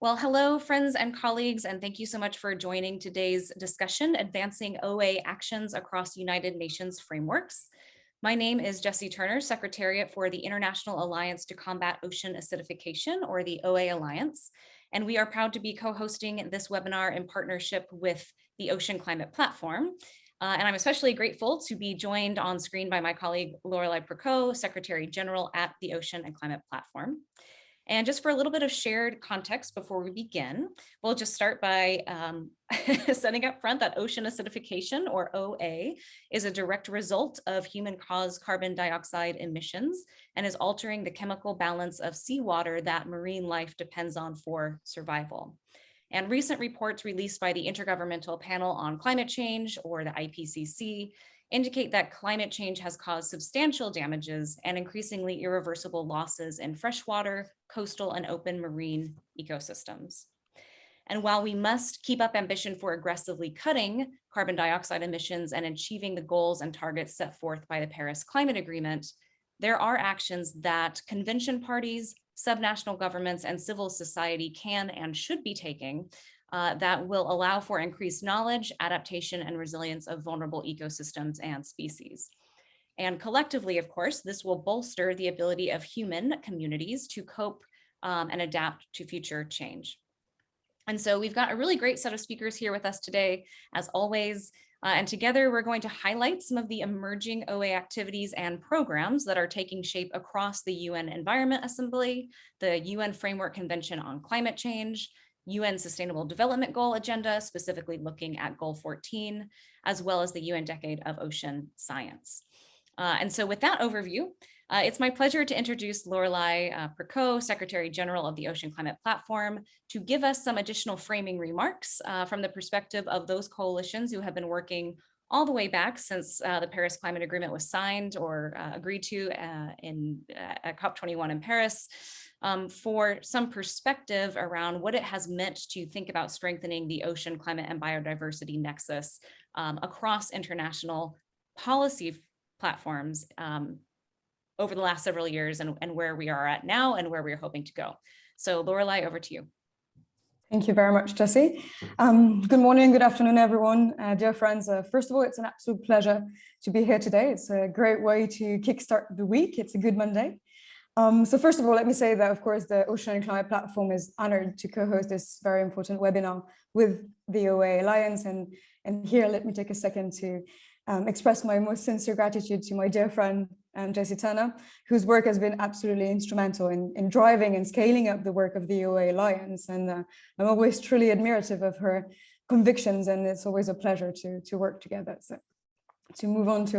Well, hello, friends and colleagues, and thank you so much for joining today's discussion, Advancing OA Actions Across United Nations Frameworks. My name is Jessie Turner, Secretariat for the International Alliance to Combat Ocean Acidification, or the OA Alliance, and we are proud to be co-hosting this webinar in partnership with the Ocean Climate Platform. And I'm especially grateful to be joined on screen by my colleague, Lorelei Percot, Secretary General at the Ocean and Climate Platform. And just for a little bit of shared context before we begin, we'll just start by setting up front that ocean acidification, or OA, is a direct result of human-caused carbon dioxide emissions and is altering the chemical balance of seawater that marine life depends on for survival. And recent reports released by the Intergovernmental Panel on Climate Change, or the IPCC, indicate that climate change has caused substantial damages and increasingly irreversible losses in freshwater, coastal, and open marine ecosystems. And while we must keep up ambition for aggressively cutting carbon dioxide emissions and achieving the goals and targets set forth by the Paris Climate Agreement, there are actions that convention parties, subnational governments, and civil society can and should be taking that will allow for increased knowledge, adaptation, and resilience of vulnerable ecosystems and species. And collectively, of course, this will bolster the ability of human communities to cope and adapt to future change. And so we've got a really great set of speakers here with us today, as always, and together we're going to highlight some of the emerging OA activities and programs that are taking shape across the UN Environment Assembly, the UN Framework Convention on Climate Change, UN Sustainable Development Goal Agenda, specifically looking at Goal 14, as well as the UN Decade of Ocean Science. And so with that overview, it's my pleasure to introduce Lorelei Percot, Secretary General of the Ocean Climate Platform, to give us some additional framing remarks from the perspective of those coalitions who have been working all the way back since the Paris Climate Agreement was signed or agreed to at COP21 in Paris, for some perspective around what it has meant to think about strengthening the ocean, climate, and biodiversity nexus across international policy platforms over the last several years, and where we are at now and where we're hoping to go. So Lorelei, over to you. Thank you very much, Jessie. Good morning, good afternoon, everyone. Dear friends, first of all, it's an absolute pleasure to be here today. It's a great way to kickstart the week. It's a good Monday. So first of all, let me say that, of course, the Ocean and Climate Platform is honored to co-host this very important webinar with the OA Alliance. And here, let me take a second to express my most sincere gratitude to my dear friend, Jessie Turner, whose work has been absolutely instrumental in driving and scaling up the work of the OA Alliance. And I'm always truly admirative of her convictions, and it's always a pleasure to work together. So to move on to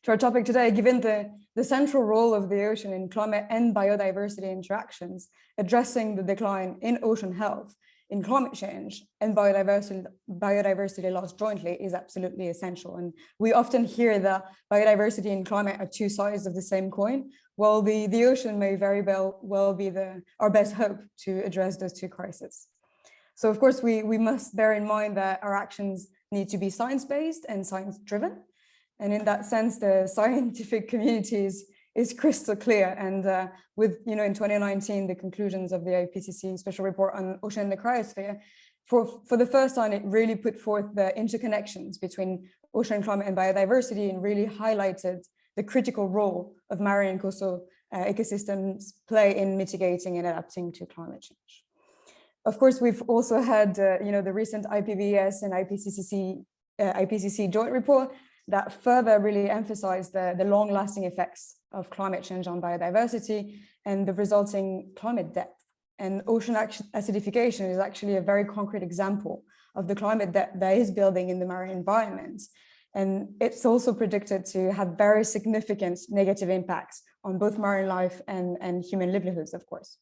our topic today, given the central role of the ocean in climate and biodiversity interactions, addressing the decline in ocean health, in climate change, and biodiversity loss jointly is absolutely essential. And we often hear that biodiversity and climate are two sides of the same coin. Well, the ocean may very well be our best hope to address those two crises. So of course, we must bear in mind that our actions need to be science-based and science-driven. And in that sense, the scientific community is crystal clear. And with, in 2019, the conclusions of the IPCC special report on ocean and the cryosphere, for the first time, it really put forth the interconnections between ocean, climate, and biodiversity, and really highlighted the critical role of marine and coastal ecosystems play in mitigating and adapting to climate change. Of course, we've also had, the recent IPBES and IPCC joint report that further really emphasized the long-lasting effects of climate change on biodiversity and the resulting climate debt. And ocean acidification is actually a very concrete example of the climate debt that is building in the marine environment. And it's also predicted to have very significant negative impacts on both marine life and human livelihoods, of course.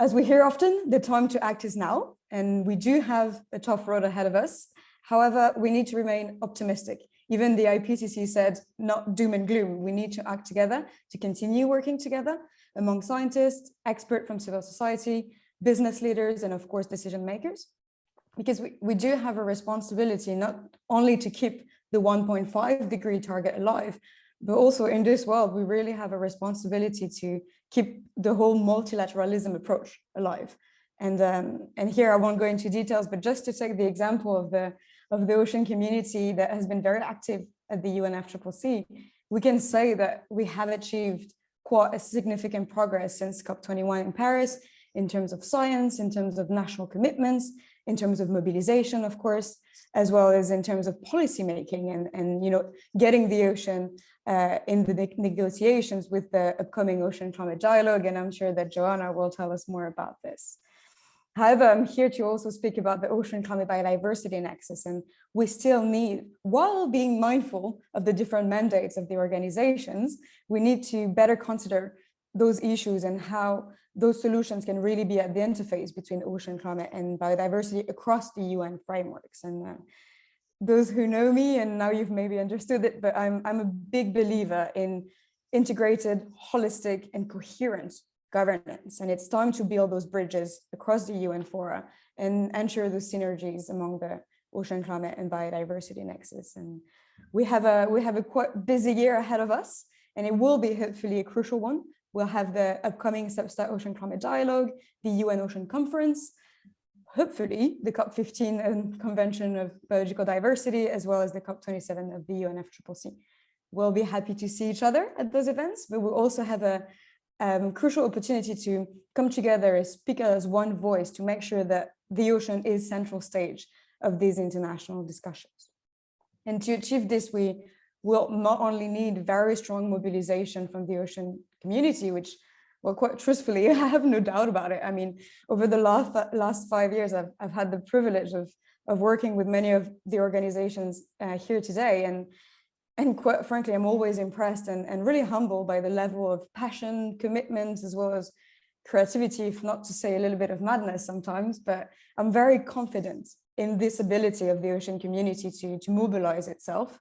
As we hear often, the time to act is now, and we do have a tough road ahead of us. However, we need to remain optimistic. Even the IPCC said, not doom and gloom. We need to act together, to continue working together among scientists, experts from civil society, business leaders, and of course, decision makers. Because we do have a responsibility not only to keep the 1.5-degree target alive, but also in this world, we really have a responsibility to keep the whole multilateralism approach alive. And here I won't go into details, but just to take the example of the ocean community that has been very active at the UNFCCC, we can say that we have achieved quite a significant progress since COP21 in Paris, in terms of science, in terms of national commitments, in terms of mobilization, of course, as well as in terms of policy making and getting the ocean in the negotiations with the upcoming Ocean Climate Dialogue. And I'm sure that Joanna will tell us more about this. However, I'm here to also speak about the Ocean Climate Biodiversity Nexus, and we still need, while being mindful of the different mandates of the organizations, we need to better consider those issues and how those solutions can really be at the interface between ocean climate and biodiversity across the UN frameworks. And those who know me, and now you've maybe understood it, but I'm a big believer in integrated, holistic, and coherent governance. And it's time to build those bridges across the UN fora and ensure those synergies among the ocean climate and biodiversity nexus. And we have a quite busy year ahead of us, and it will be hopefully a crucial one. We'll have the upcoming Sub-Star Ocean Climate Dialogue, the UN Ocean Conference, hopefully the COP15 and Convention of Biological Diversity, as well as the COP27 of the UNFCCC. We'll be happy to see each other at those events, but we'll also have a crucial opportunity to come together as speak as one voice to make sure that the ocean is central stage of these international discussions. And to achieve this, we will not only need very strong mobilization from the ocean community, which, well, quite truthfully, I have no doubt about it. I mean, over the last 5 years, I've had the privilege of working with many of the organizations here today. And quite frankly, I'm always impressed and really humbled by the level of passion, commitment, as well as creativity, if not to say a little bit of madness sometimes. But I'm very confident in this ability of the ocean community to mobilize itself.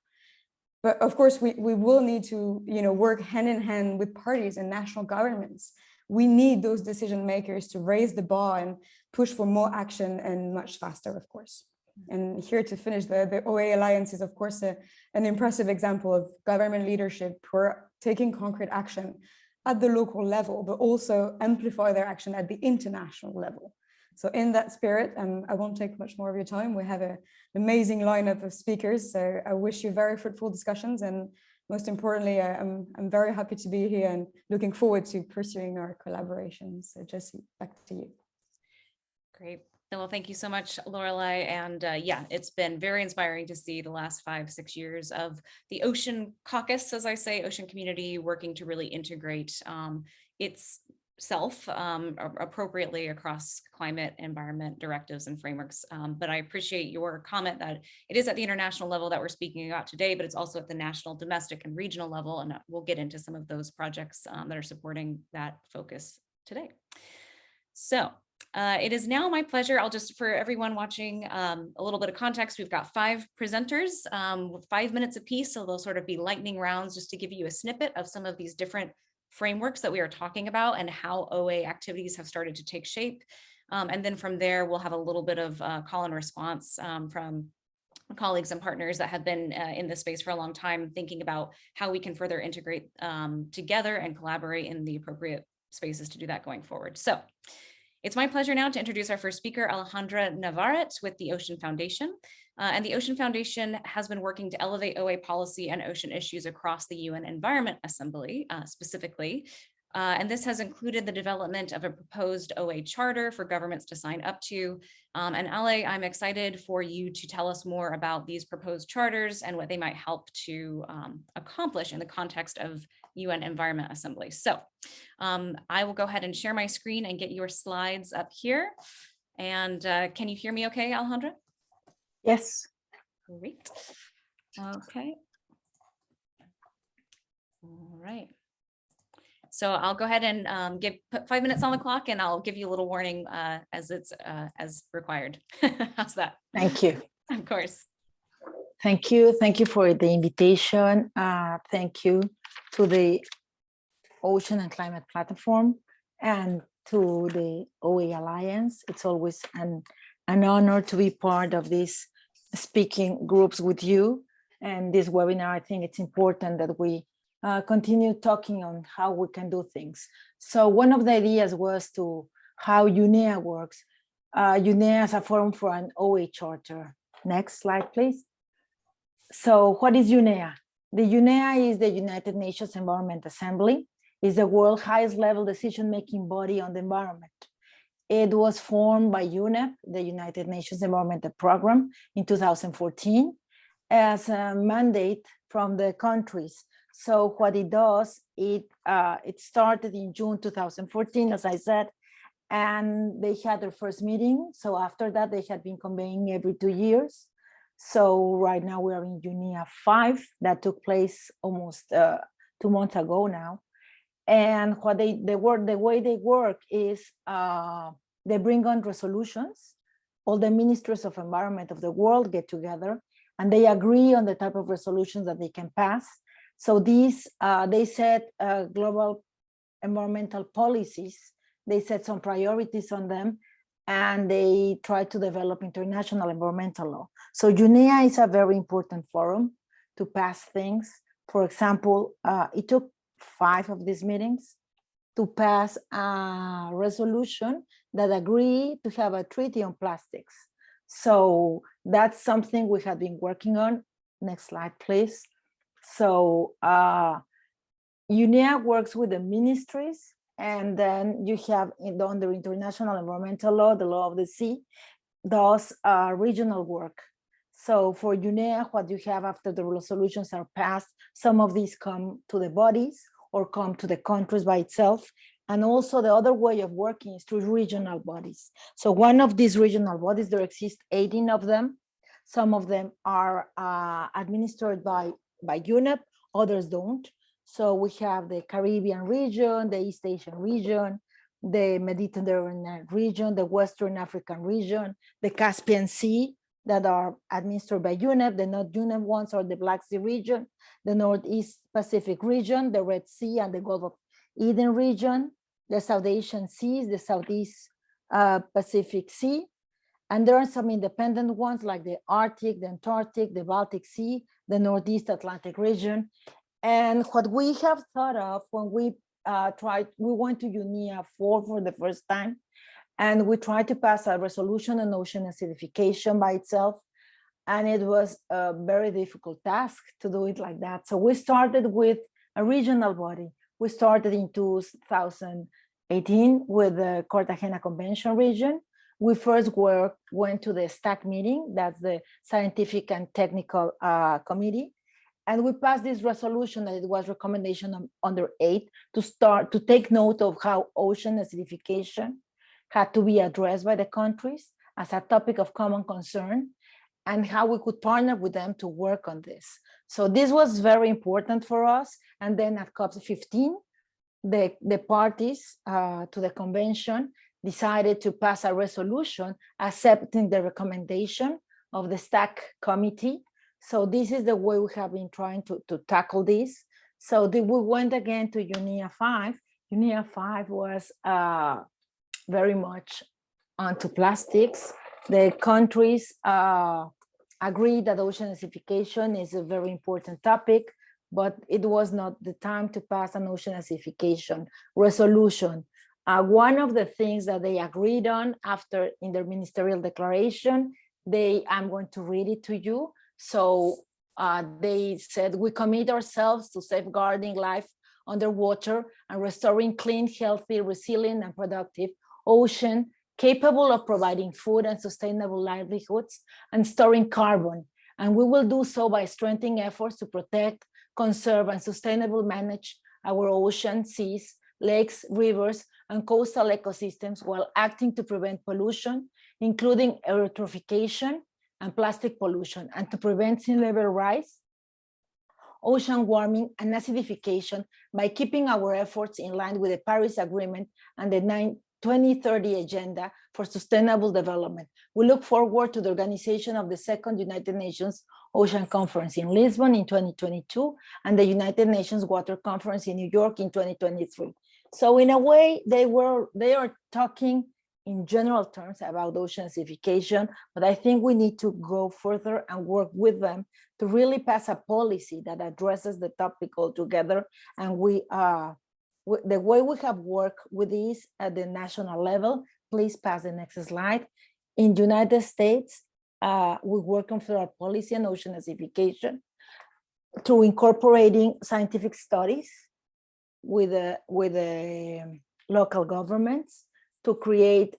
But of course, we will need to work hand in hand with parties and national governments. We need those decision makers to raise the bar and push for more action and much faster, of course. And here to finish, the OA Alliance is, of course, an impressive example of government leadership for taking concrete action at the local level, but also amplify their action at the international level. So in that spirit, I won't take much more of your time. We have an amazing lineup of speakers. So I wish you very fruitful discussions. And most importantly, I'm very happy to be here and looking forward to pursuing our collaborations. So Jessie, back to you. Great. Well, thank you so much, Lorelei. And yeah, it's been very inspiring to see the last 5-6 years of the Ocean Caucus, as I say, ocean community working to really integrate itself appropriately across climate, environment, directives, and frameworks. But I appreciate your comment that it is at the international level that we're speaking about today, but it's also at the national, domestic, and regional level. And we'll get into some of those projects that are supporting that focus today. So it is now my pleasure. I'll just, for everyone watching, a little bit of context. We've got 5 presenters, 5 minutes apiece. So they'll sort of be lightning rounds just to give you a snippet of some of these different frameworks that we are talking about and how OA activities have started to take shape. And then from there, we'll have a little bit of call and response from colleagues and partners that have been in this space for a long time, thinking about how we can further integrate together and collaborate in the appropriate spaces to do that going forward. So it's my pleasure now to introduce our first speaker, Alejandra Navarrete with the Ocean Foundation. And the Ocean Foundation has been working to elevate OA policy and ocean issues across the UN Environment Assembly specifically. And this has included the development of a proposed OA charter for governments to sign up to. And Ale, I'm excited for you to tell us more about these proposed charters and what they might help to accomplish in the context of UN Environment Assembly. So I will go ahead and share my screen and get your slides up here. And can you hear me okay, Alejandra? Yes. Great. Okay. All right. So I'll go ahead and put 5 minutes on the clock, and I'll give you a little warning as required. How's that? Thank you. Of course. Thank you. Thank you for the invitation. Thank you to the Ocean and Climate Platform and to the OA Alliance. It's always an honor to be part of these speaking groups with you. And this webinar, I think it's important that we continue talking on how we can do things. So one of the ideas was to how UNEA works UNEA as a forum for an OA charter. Next slide, please. So what is UNEA? The UNEA is the United Nations Environment Assembly. It's the world's highest level decision-making body on the environment. It was formed by UNEP, the United Nations Environmental Program, in 2014 as a mandate from the countries. So what it does, it started in June 2014, as I said, and they had their first meeting. So after that, they had been convening every 2 years. So right now we are in UNEA 5 that took place almost 2 months ago now. And what the way they work is they bring on resolutions. All the ministers of environment of the world get together and they agree on the type of resolutions that they can pass. So these, they set global environmental policies. They set some priorities on them and they try to develop international environmental law. So UNEA is a very important forum to pass things. For example, it took 5 of these meetings to pass a resolution that agreed to have a treaty on plastics. So that's something we have been working on. Next slide, please. So UNEA works with the ministries, and then you have under international environmental law, the law of the sea, does regional work. So for UNEA, what you have after the resolutions are passed, some of these come to the bodies or come to the countries by itself. And also the other way of working is through regional bodies. So one of these regional bodies, there exist 18 of them. Some of them are administered by UNEP, others don't. So we have the Caribbean region, the East Asian region, the Mediterranean region, the Western African region, the Caspian Sea, that are administered by UNEP. The not UNEP ones are the Black Sea region, the Northeast Pacific region, the Red Sea and the Gulf of Eden region, the South Asian Seas, the Southeast Pacific Sea. And there are some independent ones like the Arctic, the Antarctic, the Baltic Sea, the Northeast Atlantic region. And what we have thought of when we went to UNEA 4 for the first time, and we tried to pass a resolution on ocean acidification by itself. And it was a very difficult task to do it like that. So we started with a regional body. We started in 2018 with the Cartagena Convention region. We first went to the STAC meeting, that's the Scientific and Technical Committee. And we passed this resolution that it was recommendation under 8 to take note of how ocean acidification had to be addressed by the countries as a topic of common concern and how we could partner with them to work on this. So this was very important for us. And then at COP15, the parties to the convention decided to pass a resolution accepting the recommendation of the STAC committee. So this is the way we have been trying to tackle this. So we went again to UNEA 5. UNEA 5 was very much onto plastics. The countries agreed that ocean acidification is a very important topic, but it was not the time to pass an ocean acidification resolution. One of the things that they agreed on after in their ministerial declaration, I'm going to read it to you. So they said, we commit ourselves to safeguarding life underwater and restoring clean, healthy, resilient, and productive ocean capable of providing food and sustainable livelihoods and storing carbon. And we will do so by strengthening efforts to protect, conserve, and sustainably manage our ocean, seas, lakes, rivers, and coastal ecosystems while acting to prevent pollution, including eutrophication and plastic pollution, and to prevent sea level rise, ocean warming, and acidification by keeping our efforts in line with the Paris Agreement and the 2030 Agenda for Sustainable Development. We look forward to the organization of the second United Nations Ocean Conference in Lisbon in 2022 and the United Nations Water Conference in New York in 2023. So in a way, they are talking in general terms about ocean acidification, but I think we need to go further and work with them to really pass a policy that addresses the topic altogether. And the way we have worked with this at the national level, please pass the next slide. In the United States, we work on federal policy and ocean acidification through incorporating scientific studies with the local governments to create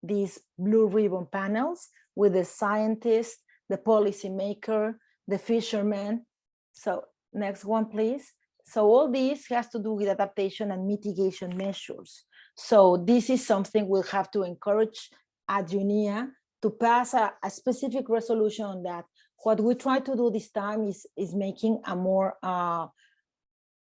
these blue ribbon panels with the scientists, the policymaker, the fishermen. So next one, please. So all this has to do with adaptation and mitigation measures. So this is something we'll have to encourage at UNEA to pass a specific resolution on that. What we try to do this time is making a more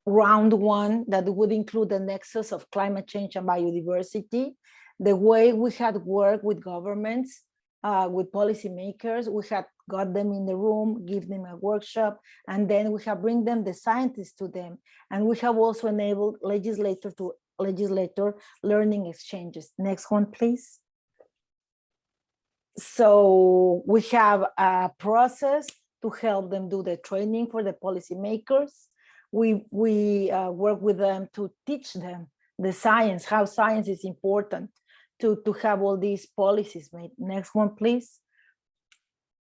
round one that would include the nexus of climate change and biodiversity. The way we had worked with governments, with policymakers, we had got them in the room, give them a workshop, and then we have bring them the scientists to them. And we have also enabled legislator to legislator learning exchanges. Next one, please. So we have a process to help them do the training for the policymakers. We work with them to teach them the science, how science is important to have all these policies made. Next one, please.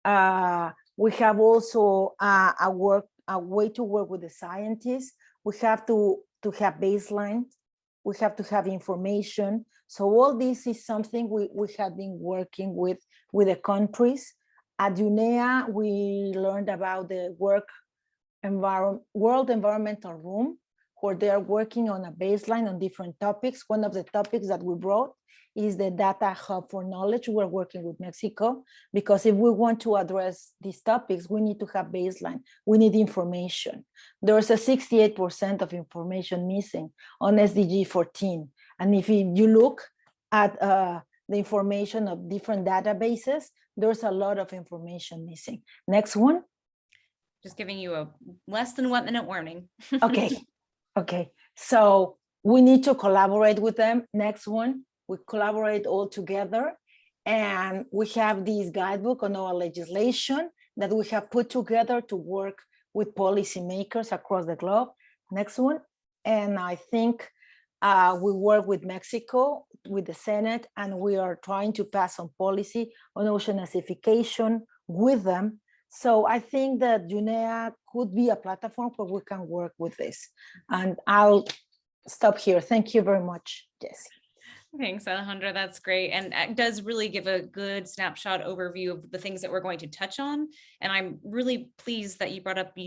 We have also a way to work with the scientists. We have to have baseline. We have to have information. So all this is something we have been working with the countries. At UNEA, we learned about the World Environmental Room, where they are working on a baseline on different topics. One of the topics that we brought is the data hub for knowledge. We're working with Mexico, because if we want to address these topics, we need to have baseline. We need information. There's a 68% of information missing on SDG 14. And if you look at the information of different databases, there's a lot of information missing. Next one. Just giving you a less than 1 minute warning. Okay. So we need to collaborate with them. Next one. We collaborate all together, and we have this guidebook on our legislation that we have put together to work with policymakers across the globe. Next one. And I think we work with Mexico, with the Senate, and we are trying to pass on policy on ocean acidification with them. So I think that UNEA could be a platform where we can work with this. And I'll stop here. Thank you very much, Jessie. Thanks, Alejandra. That's great. And it does really give a good snapshot overview of the things that we're going to touch on. And I'm really pleased that you brought up,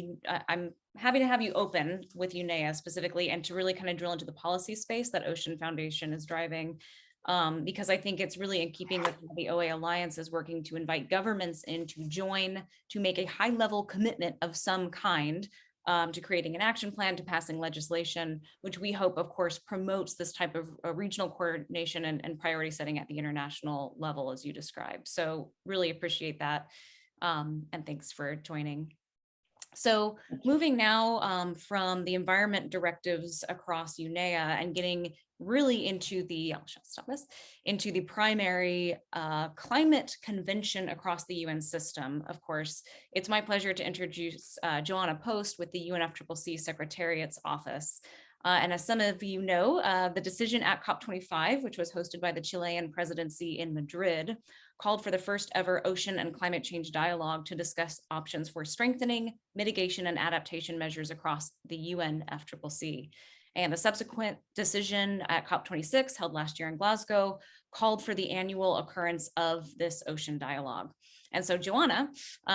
I'm happy to have you open with UNEA specifically, and to really kind of drill into the policy space that Ocean Foundation is driving, because I think it's really in keeping with the OA Alliance is working to invite governments in to join, to make a high level commitment of some kind, to creating an action plan, to passing legislation, which we hope, of course, promotes this type of regional coordination and priority setting at the international level, as you described. So really appreciate that. And thanks for joining. So moving now from the environment directives across UNEA and getting really into the, into the primary climate convention across the UN system. Of course, it's my pleasure to introduce Joanna Post with the UNFCCC Secretariat's office. And as some of you know, the decision at COP25, which was hosted by the Chilean presidency in Madrid, called for the first ever ocean and climate change dialogue to discuss options for strengthening, mitigation, and adaptation measures across the UNFCCC. And the subsequent decision at COP26 held last year in Glasgow called for the annual occurrence of this ocean dialogue. And so Joanna,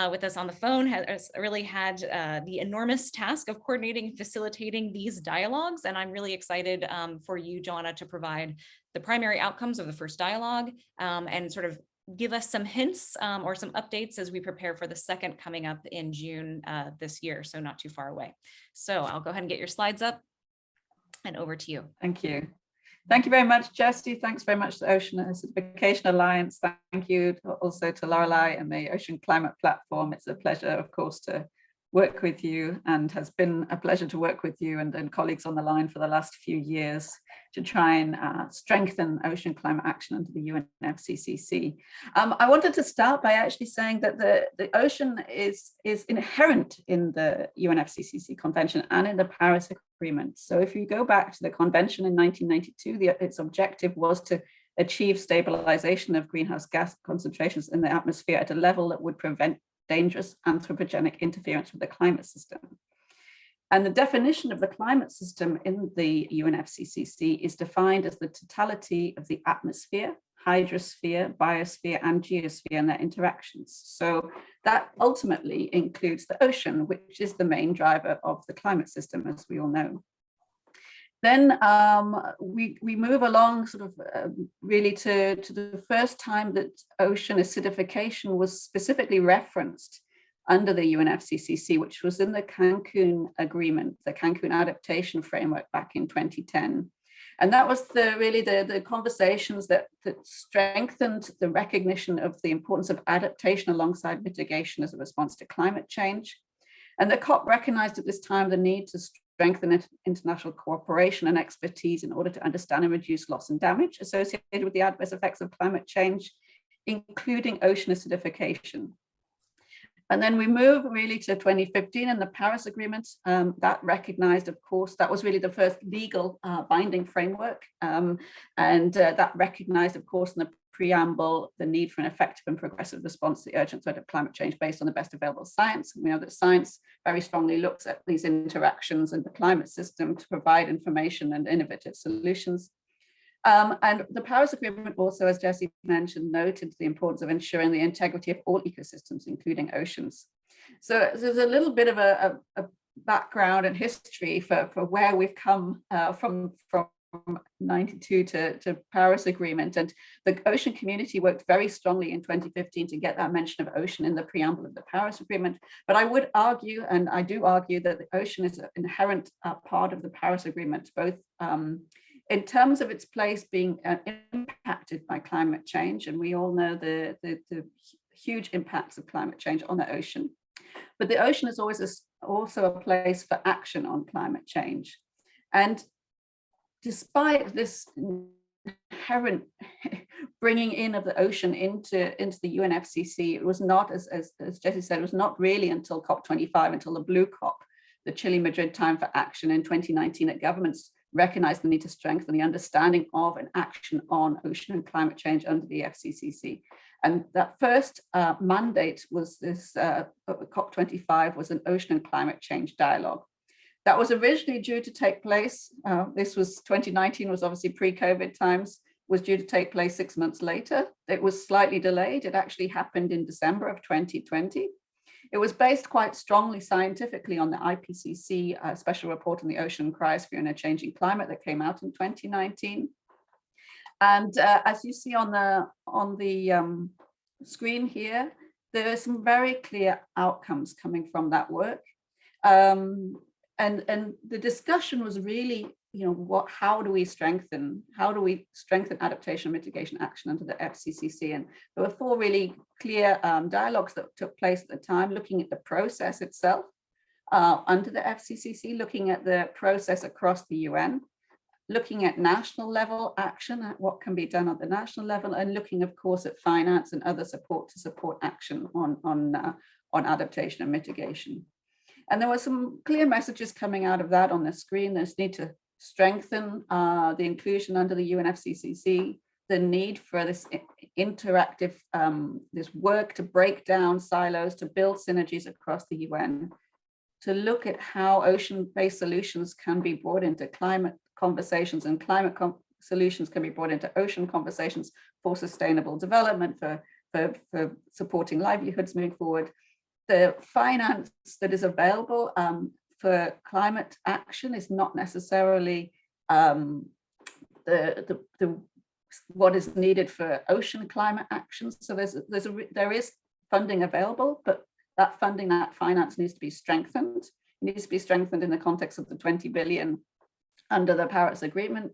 with us on the phone, has really had the enormous task of coordinating and facilitating these dialogues. And I'm really excited for you, Joanna, to provide the primary outcomes of the first dialogue and sort of give us some hints or some updates as we prepare for the second coming up in June this year, so not too far away. So I'll go ahead and get your slides up and over to you. Thank you. Thank you very much, Jessie. Thanks very much to the Ocean Acidification Alliance. Thank you also to Lorelei and the Ocean Climate Platform. It's a pleasure, of course, to work with you, and has been a pleasure to work with you and colleagues on the line for the last few years to try and strengthen ocean climate action under the UNFCCC. I wanted to start by actually saying that the ocean is inherent in the UNFCCC Convention and in the Paris Agreement. So if you go back to the convention in 1992, its objective was to achieve stabilization of greenhouse gas concentrations in the atmosphere at a level that would prevent dangerous anthropogenic interference with the climate system. And the definition of the climate system in the UNFCCC is defined as the totality of the atmosphere, hydrosphere, biosphere, and geosphere and their interactions. So that ultimately includes the ocean, which is the main driver of the climate system, as we all know. Then we move along sort of really to the first time that ocean acidification was specifically referenced under the UNFCCC, which was in the Cancun Agreement, the Cancun Adaptation Framework back in 2010. And that was really the conversations that strengthened the recognition of the importance of adaptation alongside mitigation as a response to climate change. And the COP recognized at this time the need to strengthen international cooperation and expertise in order to understand and reduce loss and damage associated with the adverse effects of climate change, including ocean acidification. And then we move really to 2015 and the Paris Agreement that recognized, of course, that was really the first legal binding framework. That recognized, of course, in the preamble, the need for an effective and progressive response to the urgent threat of climate change based on the best available science. We know that science very strongly looks at these interactions in the climate system to provide information and innovative solutions. And the Paris Agreement also, as Jessie mentioned, noted the importance of ensuring the integrity of all ecosystems, including oceans. So there's a little bit of a background and history for where we've come from 92 to Paris Agreement. And the ocean community worked very strongly in 2015 to get that mention of ocean in the preamble of the Paris Agreement. But I would argue, and I do argue, that the ocean is an inherent part of the Paris Agreement, both in terms of its place being impacted by climate change, and we all know the huge impacts of climate change on the ocean. But the ocean is always also a place for action on climate change. And despite this inherent bringing in of the ocean into the UNFCCC, it was not, as Jessie said, it was not really until COP25, until the Blue COP, the Chile Madrid Time for Action in 2019, that governments recognized the need to strengthen the understanding of and action on ocean and climate change under the FCCC. And that first mandate was this, COP25 was an ocean and climate change dialogue. That was originally due to take place, this was 2019, was obviously pre-COVID times, was due to take place 6 months later. It was slightly delayed. It actually happened in December of 2020. It was based quite strongly scientifically on the IPCC special report on the ocean cryosphere and a changing climate that came out in 2019. And as you see on the screen here, there are some very clear outcomes coming from that work. And the discussion was really, how do we strengthen adaptation and mitigation action under the FCCC? And there were 4 really clear dialogues that took place at the time, looking at the process itself under the FCCC, looking at the process across the UN, looking at national level action, at what can be done at the national level, and looking, of course, at finance and other support to support action on adaptation and mitigation. And there were some clear messages coming out of that on the screen. There's need to strengthen the inclusion under the UNFCCC, the need for this interactive, this work to break down silos, to build synergies across the UN, to look at how ocean-based solutions can be brought into climate conversations, and climate solutions can be brought into ocean conversations for sustainable development, for supporting livelihoods moving forward. The finance that is available for climate action is not necessarily what is needed for ocean climate action. So there is funding available, but that funding, that finance needs to be strengthened. It needs to be strengthened in the context of the 20 billion under the Paris Agreement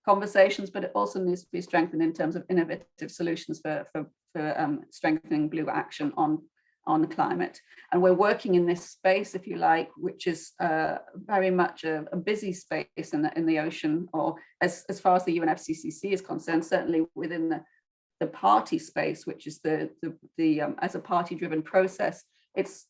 conversations, but it also needs to be strengthened in terms of innovative solutions for strengthening blue action on on climate. And we're working in this space, if you like, which is very much a busy space in the ocean, or as far as the UNFCCC is concerned, certainly within the party space, which is the as a party-driven process.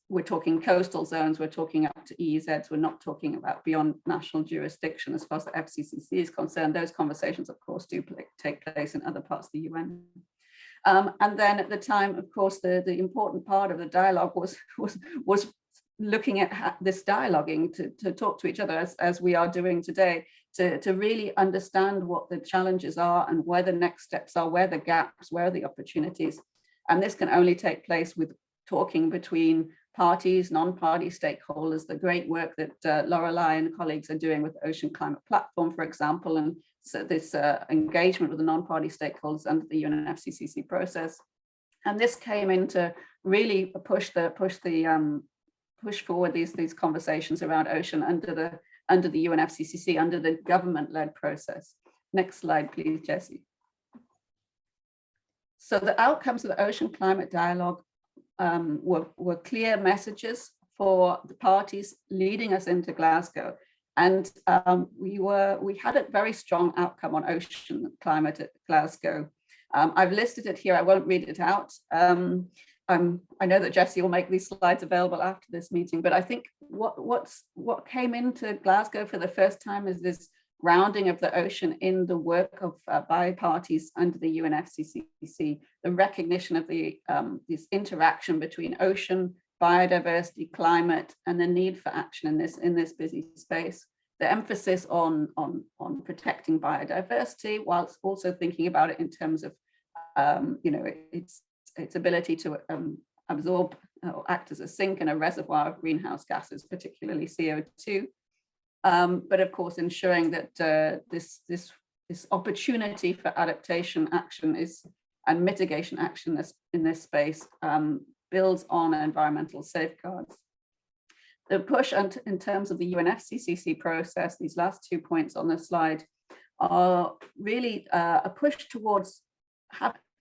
We're talking coastal zones, we're talking up to EEZs, we're not talking about beyond national jurisdiction as far as the FCCC is concerned. Those conversations, of course, do take place in other parts of the UN. And then at the time, of course, the important part of the dialogue was looking at this dialoguing to talk to each other as we are doing today, to really understand what the challenges are and where the next steps are, where the gaps, where are the opportunities. And this can only take place with talking between parties, non-party stakeholders, the great work that Lorelei and colleagues are doing with the Ocean Climate Platform, for example, and so this engagement with the non-party stakeholders under the UNFCCC process. And this came in to really push forward these conversations around ocean under the UNFCCC, under the government-led process. Next slide, please, Jessie. So the outcomes of the Ocean Climate Dialogue were clear messages for the parties leading us into Glasgow. And we had a very strong outcome on ocean climate at Glasgow. I've listed it here, I won't read it out. I know that Jessie will make these slides available after this meeting, but I think what came into Glasgow for the first time is this grounding of the ocean in the work of by parties under the UNFCCC, the recognition of this interaction between ocean, biodiversity, climate, and the need for action in this busy space. The emphasis on protecting biodiversity, whilst also thinking about it in terms of its ability to absorb or act as a sink and a reservoir of greenhouse gases, particularly CO2. But of course, ensuring that this opportunity for adaptation action and mitigation action in this space builds on environmental safeguards. The push in terms of the UNFCCC process, these last 2 points on the slide, are really a push towards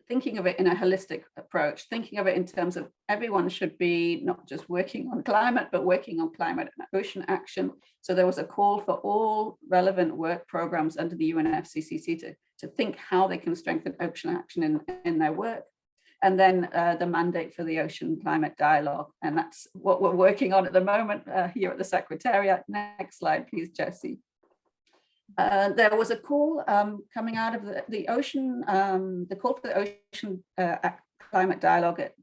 thinking of it in a holistic approach, thinking of it in terms of everyone should be not just working on climate, but working on climate and ocean action. So there was a call for all relevant work programs under the UNFCCC to think how they can strengthen ocean action in their work. And then the mandate for the Ocean Climate Dialogue. And that's what we're working on at the moment here at the Secretariat. Next slide, please, Jessie. There was a call coming out of the ocean, the call for the Ocean Climate Dialogue at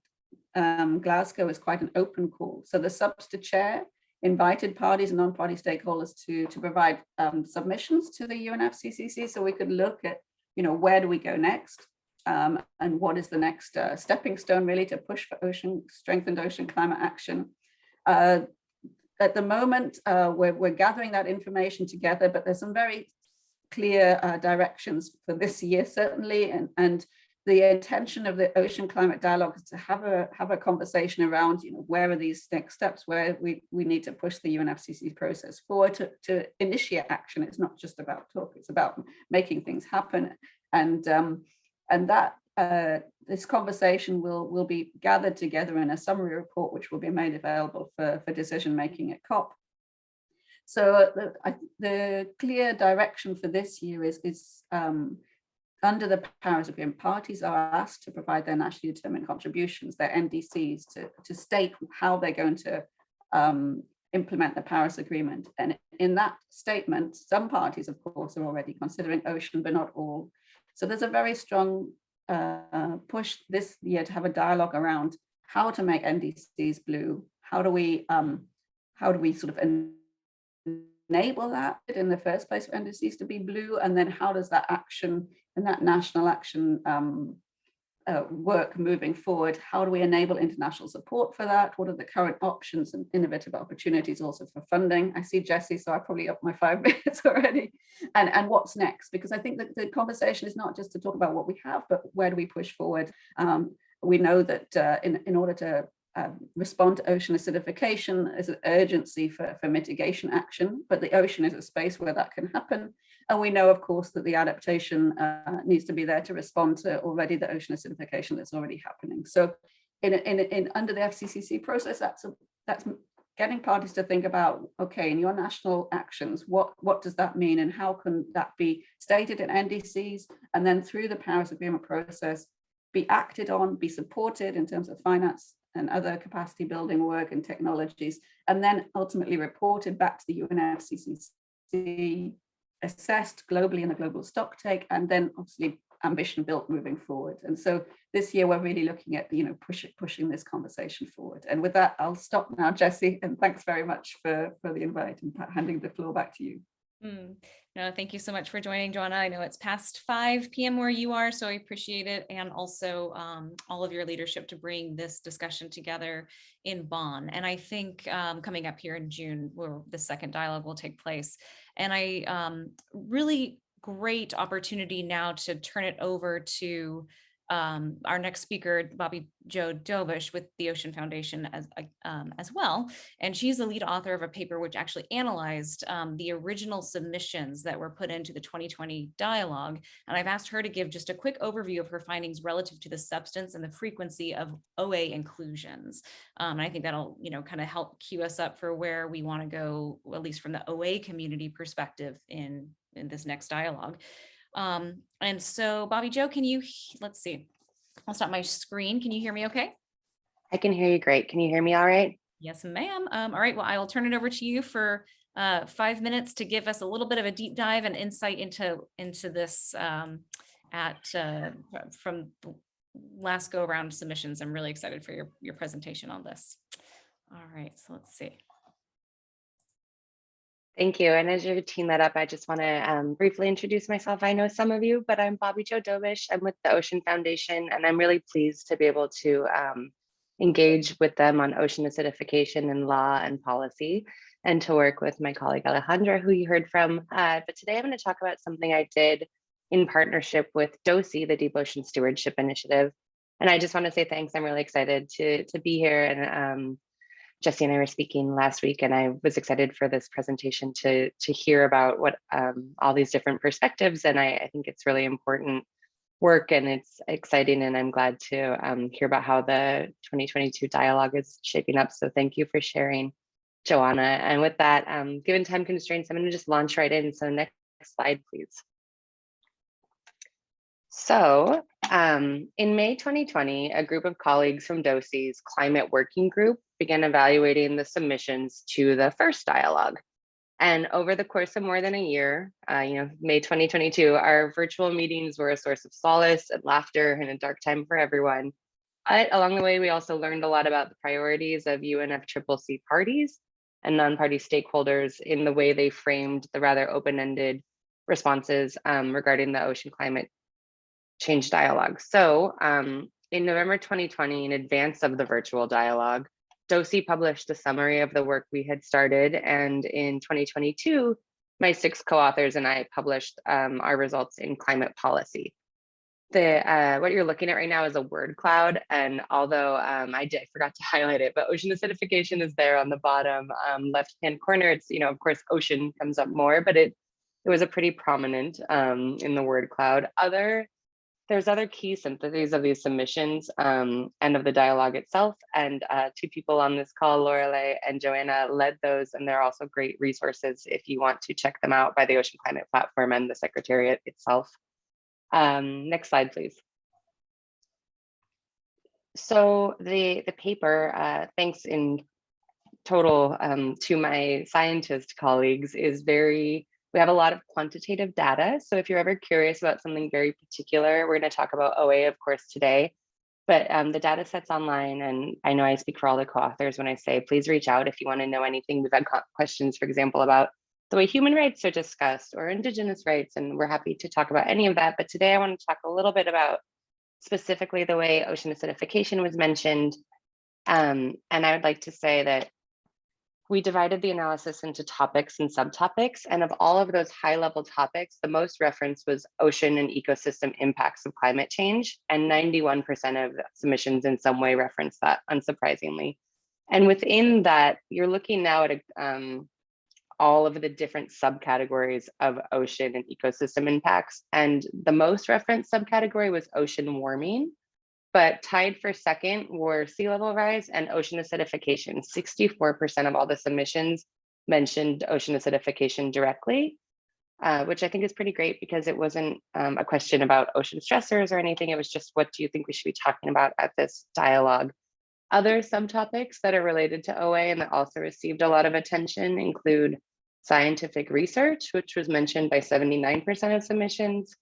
Glasgow is quite an open call. So the SBSTA chair invited parties and non-party stakeholders to provide submissions to the UNFCCC so we could look at, where do we go next? And what is the next stepping stone really to push for strengthened ocean climate action? At the moment, we're gathering that information together, but there's some very clear directions for this year, certainly. And the intention of the Ocean Climate Dialogue is to have a conversation around, where are these next steps, where we need to push the UNFCCC process forward to initiate action. It's not just about talk, it's about making things happen. And that this conversation will be gathered together in a summary report, which will be made available for decision making at COP. So the clear direction for this year is under the Paris Agreement, parties are asked to provide their nationally determined contributions, their NDCs, to state how they're going to implement the Paris Agreement. And in that statement, some parties, of course, are already considering ocean, but not all. So there's a very strong push this year to have a dialogue around how to make NDCs blue. How do we sort of enable that in the first place for NDCs to be blue? And then how does that action and that national action work moving forward? How do we enable international support for that? What are the current options and innovative opportunities also for funding? I see Jessie, so I probably upped my 5 minutes already. And what's next? Because I think that the conversation is not just to talk about what we have, but where do we push forward? We know that in order to respond to ocean acidification, there's an urgency for mitigation action, but the ocean is a space where that can happen. And we know, of course, that the adaptation needs to be there to respond to already the ocean acidification that's already happening. So under the FCCC process, that's getting parties to think about, okay, in your national actions, what does that mean, and how can that be stated in NDCs, and then through the Paris Agreement process, be acted on, be supported in terms of finance and other capacity building work and technologies, and then ultimately reported back to the UNFCCC, assessed globally in the global stocktake, and then obviously ambition built moving forward. And so this year we're really looking at, pushing this conversation forward. And with that, I'll stop now, Jessie, and thanks very much for the invite, and handing the floor back to you. No, thank you so much for joining, Joanna. I know it's past 5 p.m. where you are, so I appreciate it. And also all of your leadership to bring this discussion together in Bonn. And I think coming up here in June, where the second dialogue will take place. And I really great opportunity now to turn it over to our next speaker, Bobbi Jo Dobush with the Ocean Foundation as well. And she's the lead author of a paper which actually analyzed the original submissions that were put into the 2020 dialogue. And I've asked her to give just a quick overview of her findings relative to the substance and the frequency of OA inclusions. And I think that'll, kind of help cue us up for where we want to go, at least from the OA community perspective in this next dialogue. And so Bobbi Jo, let's see, I'll stop my screen. Can you hear me okay? I can hear you great. Can you hear me all right? Yes, ma'am. All right, well, I will turn it over to you for 5 minutes to give us a little bit of a deep dive and insight into this from last go around submissions. I'm really excited for your presentation on this. All right, so let's see. Thank you. And as you're teeing that up, I just want to briefly introduce myself. I know some of you, but I'm Bobbi Jo Dobush. I'm with the Ocean Foundation, and I'm really pleased to be able to engage with them on ocean acidification and law and policy, and to work with my colleague Alejandra, who you heard from. But today I'm going to talk about something I did in partnership with DOSI, the Deep Ocean Stewardship Initiative. And I just want to say thanks. I'm really excited to be here. And Jessie and I were speaking last week, and I was excited for this presentation to hear about what all these different perspectives. And I think it's really important work, and it's exciting. And I'm glad to hear about how the 2022 dialogue is shaping up. So thank you for sharing, Joanna. And with that, given time constraints, I'm going to just launch right in. So next slide, please. So in May 2020, a group of colleagues from DOSI's Climate Working Group began evaluating the submissions to the first dialogue. And over the course of more than a year, May 2022, our virtual meetings were a source of solace and laughter and a dark time for everyone. But along the way, we also learned a lot about the priorities of UNFCCC parties and non-party stakeholders in the way they framed the rather open-ended responses regarding the ocean climate change dialogue. So in November 2020, in advance of the virtual dialogue, DOSI published a summary of the work we had started. And in 2022, my 6 co-authors and I published our results in Climate Policy. What you're looking at right now is a word cloud. And although I forgot to highlight it, but ocean acidification is there on the bottom left-hand corner. It's, of course, ocean comes up more, but it was a pretty prominent in the word cloud. There's other key syntheses of these submissions and of the dialogue itself. And 2 people on this call, Lorelei and Joanna, led those. And they're also great resources if you want to check them out by the Ocean Climate Platform and the Secretariat itself. Next slide, please. So the paper, thanks in total to my scientist colleagues, we have a lot of quantitative data. So if you're ever curious about something very particular, we're going to talk about OA, of course, today. But the data set's online, and I know I speak for all the co-authors when I say, please reach out if you want to know anything. We've had questions, for example, about the way human rights are discussed or Indigenous rights, and we're happy to talk about any of that. But today I want to talk a little bit about specifically the way ocean acidification was mentioned. And I would like to say that we divided the analysis into topics and subtopics, and of all of those high-level topics, the most referenced was ocean and ecosystem impacts of climate change, and 91% of submissions in some way reference that, unsurprisingly. And within that, you're looking now at all of the different subcategories of ocean and ecosystem impacts, and the most referenced subcategory was ocean warming. but tied for second were sea level rise and ocean acidification. 64% of all the submissions mentioned ocean acidification directly, which I think is pretty great because it wasn't a question about ocean stressors or anything. It was just, what do you think we should be talking about at this dialogue? Other subtopics that are related to OA and that also received a lot of attention include scientific research, which was mentioned by 79% of submissions,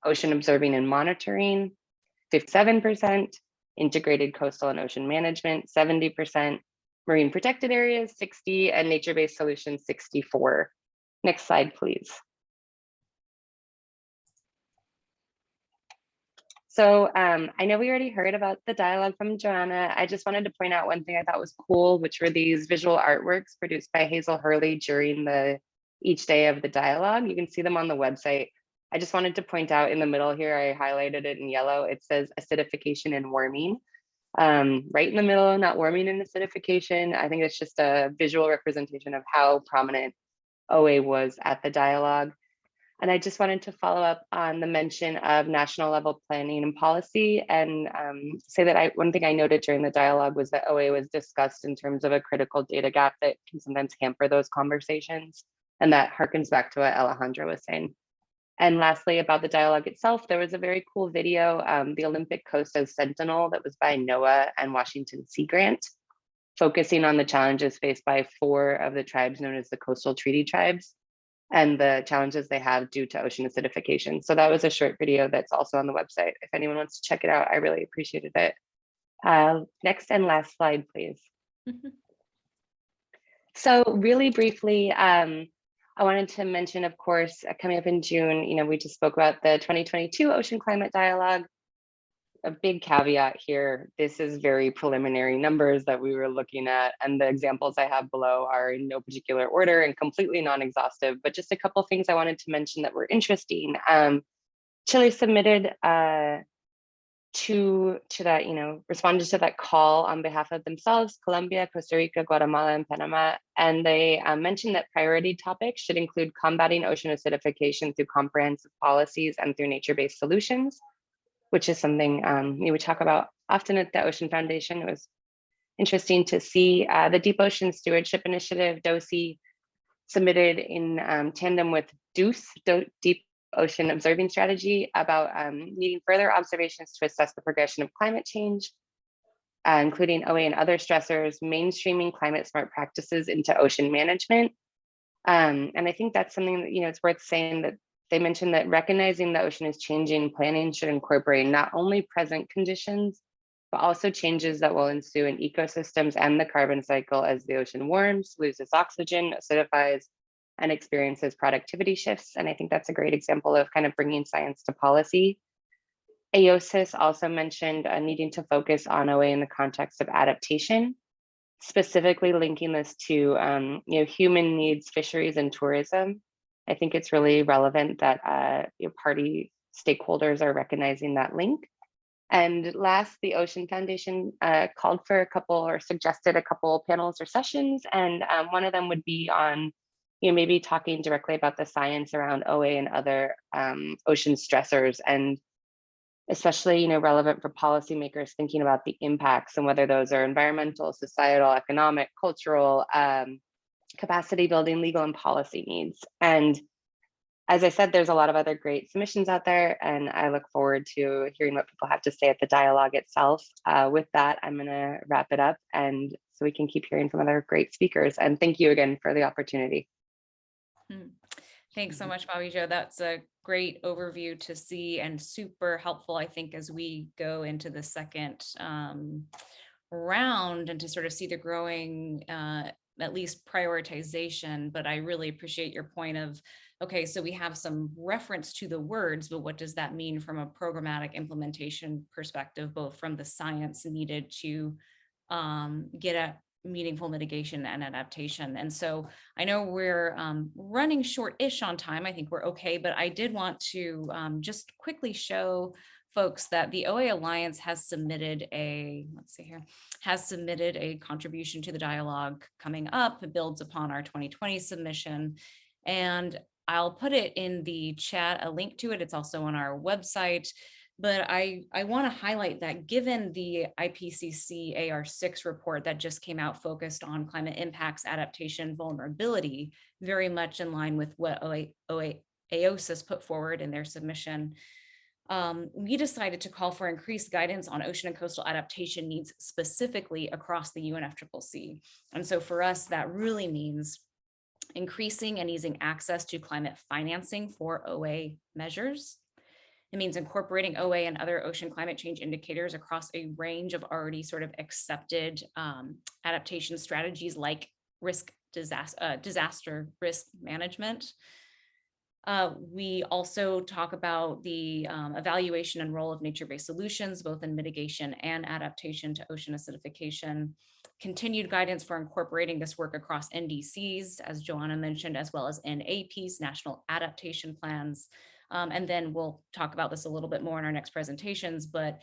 ocean observing and monitoring, 57%, integrated coastal and ocean management, 70%, marine protected areas, 60, and nature-based solutions, 64. Next slide, please. So I know we already heard about the dialogue from Joanna. I just wanted to point out one thing I thought was cool, which were these visual artworks produced by Hazel Hurley during each day of the dialogue. You can see them on the website. I just wanted to point out in the middle here, I highlighted it in yellow. It says acidification and warming. Right in the middle, not warming and acidification. I think it's just a visual representation of how prominent OA was at the dialogue. And I just wanted to follow up on the mention of national level planning and policy and say that one thing I noted during the dialogue was that OA was discussed in terms of a critical data gap that can sometimes hamper those conversations. And that harkens back to what Alejandra was saying. And lastly, about the dialogue itself, there was a very cool video, the Olympic Coast as Sentinel, that was by NOAA and Washington Sea Grant, focusing on the challenges faced by 4 of the tribes known as the Coastal Treaty Tribes and the challenges they have due to ocean acidification. So that was a short video that's also on the website. If anyone wants to check it out, I really appreciated it. Next and last slide, please. So really briefly, I wanted to mention, of course, coming up in June, we just spoke about the 2022 Ocean Climate Dialogue. A big caveat here, this is very preliminary numbers that we were looking at, and the examples I have below are in no particular order and completely non-exhaustive, but just a couple of things I wanted to mention that were interesting. Chile submitted to that, responded to that call on behalf of themselves, Colombia, Costa Rica, Guatemala, and Panama, and they mentioned that priority topics should include combating ocean acidification through comprehensive policies and through nature-based solutions, which is something we talk about often at the Ocean Foundation. It was interesting to see the Deep Ocean Stewardship Initiative, DOSI, submitted in tandem with DOOS, Deep Ocean Observing Strategy, about needing further observations to assess the progression of climate change, including OA and other stressors, mainstreaming climate smart practices into ocean management. And I think that's something that, it's worth saying that they mentioned that recognizing the ocean is changing, planning should incorporate not only present conditions, but also changes that will ensue in ecosystems and the carbon cycle as the ocean warms, loses oxygen, acidifies, and experiences productivity shifts. And I think that's a great example of kind of bringing science to policy. AOSIS also mentioned needing to focus on OA in the context of adaptation, specifically linking this to human needs, fisheries, and tourism. I think it's really relevant that party stakeholders are recognizing that link. And last, the Ocean Foundation called for suggested a couple panels or sessions, and one of them would be on maybe talking directly about the science around OA and other ocean stressors, and especially relevant for policymakers thinking about the impacts and whether those are environmental, societal, economic, cultural, capacity building, legal, and policy needs. And as I said, there's a lot of other great submissions out there, and I look forward to hearing what people have to say at the dialogue itself. With that, I'm going to wrap it up, and so we can keep hearing from other great speakers. And thank you again for the opportunity. Thanks so much, Bobbi Jo. That's a great overview to see and super helpful, I think, as we go into the second round and to sort of see the growing at least prioritization. But I really appreciate your point of, okay, so we have some reference to the words, but what does that mean from a programmatic implementation perspective, both from the science needed to get at meaningful mitigation and adaptation. And so I know we're running short-ish on time. I think we're okay, but I did want to just quickly show folks that the OA Alliance has submitted a contribution to the dialogue coming up. It builds upon our 2020 submission. And I'll put it in the chat, a link to it. It's also on our website. But I want to highlight that given the IPCC AR6 report that just came out focused on climate impacts, adaptation, vulnerability, very much in line with what AOSIS put forward in their submission, we decided to call for increased guidance on ocean and coastal adaptation needs specifically across the UNFCCC. And so for us, that really means increasing and easing access to climate financing for OA measures. It means incorporating OA and other ocean climate change indicators across a range of already sort of accepted adaptation strategies like disaster risk management. We also talk about the evaluation and role of nature-based solutions, both in mitigation and adaptation to ocean acidification, continued guidance for incorporating this work across NDCs, as Joanna mentioned, as well as NAPs, National Adaptation Plans. And then we'll talk about this a little bit more in our next presentations, but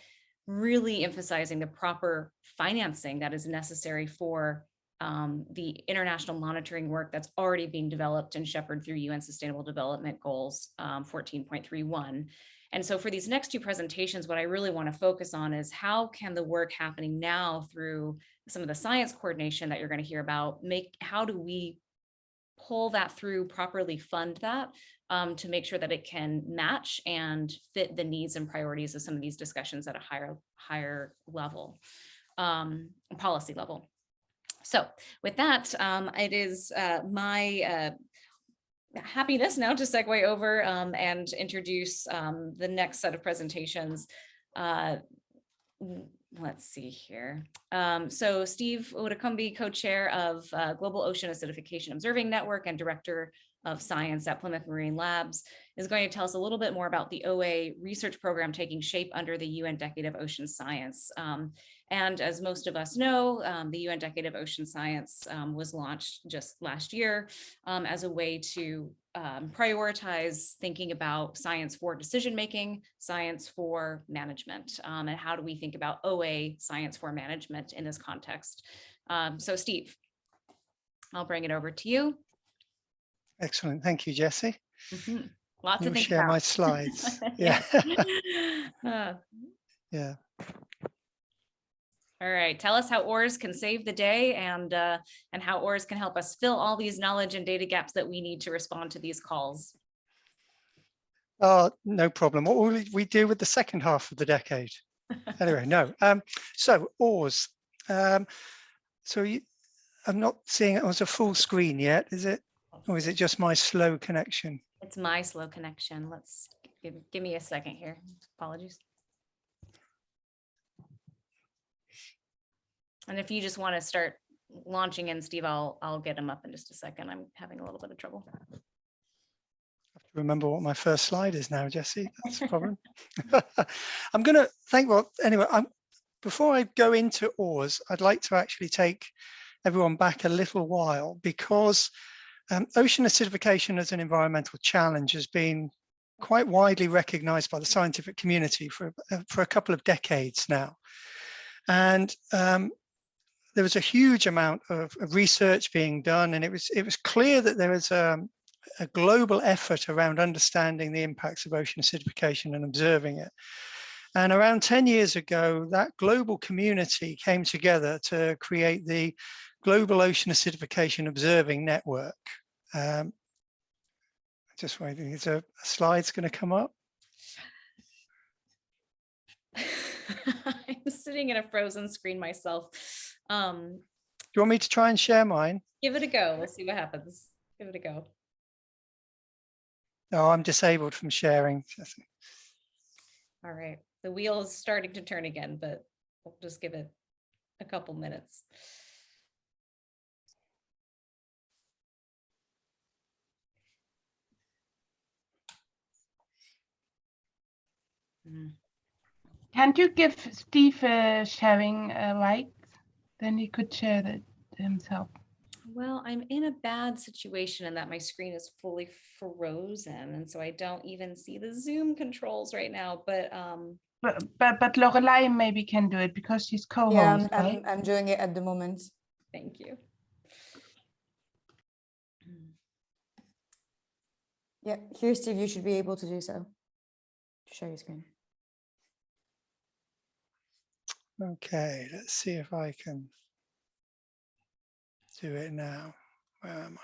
really emphasizing the proper financing that is necessary for the international monitoring work that's already being developed and shepherded through UN Sustainable Development Goals 14.31. And so for these next two presentations, what I really want to focus on is how can the work happening now through some of the science coordination that you're going to hear about, how do we pull that through, properly fund that to make sure that it can match and fit the needs and priorities of some of these discussions at a higher level, policy level. So with that, it is my happiness now to segue over and introduce the next set of presentations. Let's see here. So Steve Widdicombe, co-chair of Global Ocean Acidification-Observing Network and director of science at Plymouth Marine Labs, is going to tell us a little bit more about the OA research program taking shape under the UN Decade of Ocean Science. And as most of us know, the UN Decade of Ocean Science was launched just last year as a way to prioritize thinking about science for decision-making, science for management, and how do we think about OA science for management in this context. So Steve, I'll bring it over to you. Excellent. Thank you, Jessie. Mm-hmm. Lots to think share about. my slides. Yeah. Yeah. All right. Tell us how oars can save the day and how oars can help us fill all these knowledge and data gaps that we need to respond to these calls. Oh, no problem. What will we do with the second half of the decade? Anyway, no. So oars. I'm not seeing it as a full screen yet, is it? Or is it just my slow connection? It's my slow connection. Let's give me a second here. Apologies. And if you just want to start launching in, Steve, I'll get them up in just a second. I'm having a little bit of trouble. I have to remember what my first slide is now, Jessie. That's the problem. I'm going to thank. Well, anyway, before I go into oars, I'd like to actually take everyone back a little while, because ocean acidification as an environmental challenge has been quite widely recognized by the scientific community for a couple of decades now. And there was a huge amount of research being done, and it was clear that there was a global effort around understanding the impacts of ocean acidification and observing it. And around 10 years ago, that global community came together to create the Global Ocean Acidification-Observing Network. Just waiting, is a slide's going to come up? I'm sitting in a frozen screen myself. Do you want me to try and share mine? Give it a go. We'll see what happens. Give it a go. No, I'm disabled from sharing. All right. The wheel is starting to turn again, but we'll just give it a couple minutes. Can't you give Steve a sharing right? Then he could share that himself. Well, I'm in a bad situation in that my screen is fully frozen, and so I don't even see the Zoom controls right now. But Lorelei maybe can do it because she's co-host. Yeah, right? I'm doing it at the moment. Thank you. Yeah, here, Steve, you should be able to do so. To share your screen. Okay, let's see if I can do it now. Where am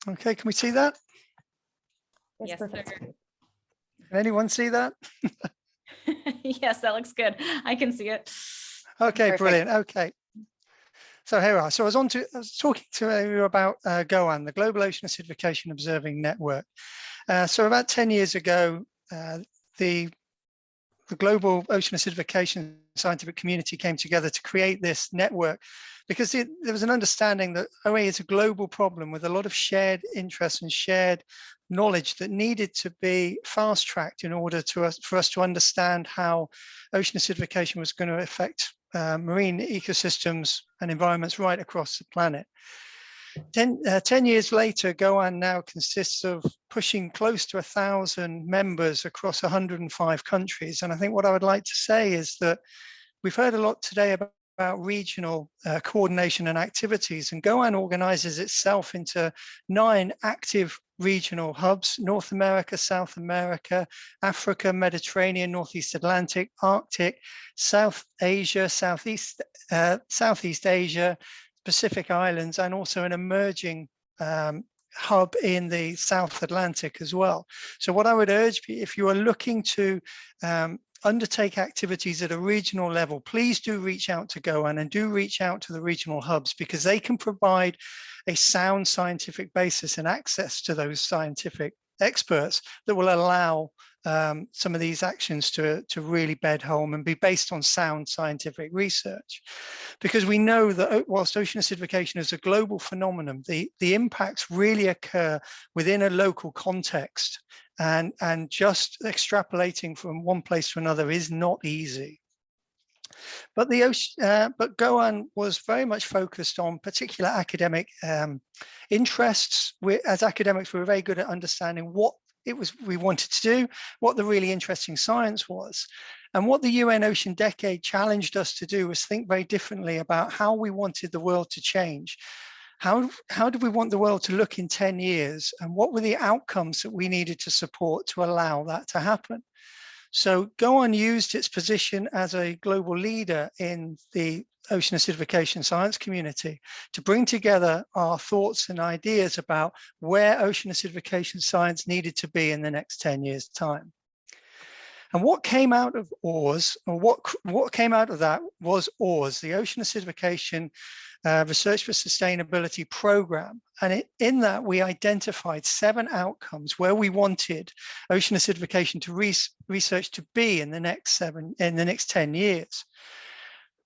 I? Okay, can we see that? Yes, perfect. sir. Can anyone see that? Yes, that looks good. I can see it. Okay, Perfect. brilliant. Okay. So here we are. So I was talking to you about GOAN, the Global Ocean Acidification-Observing Network. So about 10 years ago, the global ocean acidification scientific community came together to create this network because there was an understanding that OA is a global problem with a lot of shared interests and shared knowledge that needed to be fast-tracked in order for us to understand how ocean acidification was going to affect marine ecosystems and environments right across the planet. 10 years later, GOAN now consists of pushing close to 1,000 members across 105 countries. And I think what I would like to say is that we've heard a lot today about regional coordination and activities, and GOAN organizes itself into 9 active regional hubs: North America, South America, Africa, Mediterranean, Northeast Atlantic, Arctic, South Asia, Southeast Asia, Pacific Islands, and also an emerging hub in the South Atlantic as well. So what I would urge, if you are looking to undertake activities at a regional level, please do reach out to GOAN and do reach out to the regional hubs, because they can provide a sound scientific basis and access to those scientific experts that will allow some of these actions to really bed home and be based on sound scientific research. Because we know that whilst ocean acidification is a global phenomenon, the impacts really occur within a local context, and just extrapolating from one place to another is not easy. But but GOAN was very much focused on particular academic interests. As academics, we were very good at understanding what it was we wanted to do, what the really interesting science was. And what the UN Ocean Decade challenged us to do was think very differently about how we wanted the world to change. How do we want the world to look in 10 years? And what were the outcomes that we needed to support to allow that to happen? So GOAN used its position as a global leader in the ocean acidification science community to bring together our thoughts and ideas about where ocean acidification science needed to be in the next 10 years' time. And what came out of OARS, or what came out of that was OARS, the Ocean Acidification Research for Sustainability Program. And in that, we identified 7 outcomes where we wanted ocean acidification to research to be in the next 10 years.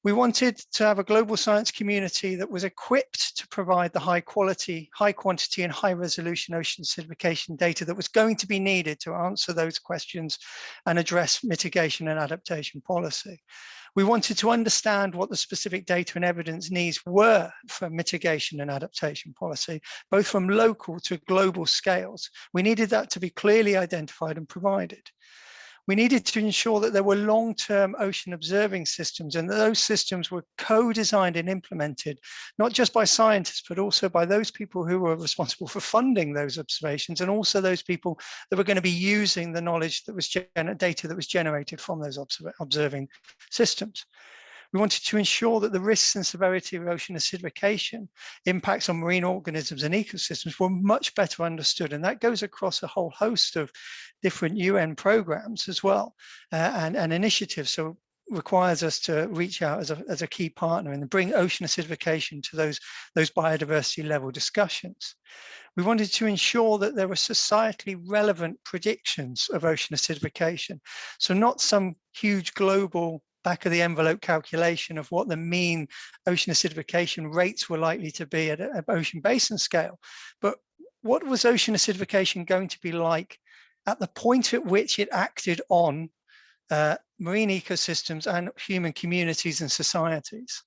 We wanted to have a global science community that was equipped to provide the high quality, high quantity, and high resolution ocean acidification data that was going to be needed to answer those questions and address mitigation and adaptation policy. We wanted to understand what the specific data and evidence needs were for mitigation and adaptation policy, both from local to global scales. We needed that to be clearly identified and provided. We needed to ensure that there were long-term ocean observing systems, and that those systems were co-designed and implemented, not just by scientists, but also by those people who were responsible for funding those observations, and also those people that were going to be using the knowledge that was data that was generated from those observing systems. We wanted to ensure that the risks and severity of ocean acidification impacts on marine organisms and ecosystems were much better understood. And that goes across a whole host of different UN programs as well, and initiatives. So requires us to reach out as a key partner and bring ocean acidification to those biodiversity level discussions. We wanted to ensure that there were societally relevant predictions of ocean acidification. So not some huge global back of the envelope calculation of what the mean ocean acidification rates were likely to be at an ocean basin scale, but what was ocean acidification going to be like at the point at which it acted on marine ecosystems and human communities and societies.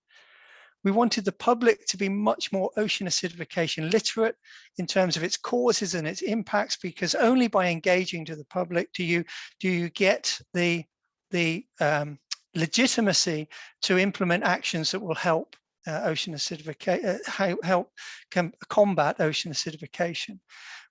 We wanted the public to be much more ocean acidification literate in terms of its causes and its impacts, because only by engaging to the public do you get the legitimacy to implement actions that will help ocean acidification, help combat ocean acidification.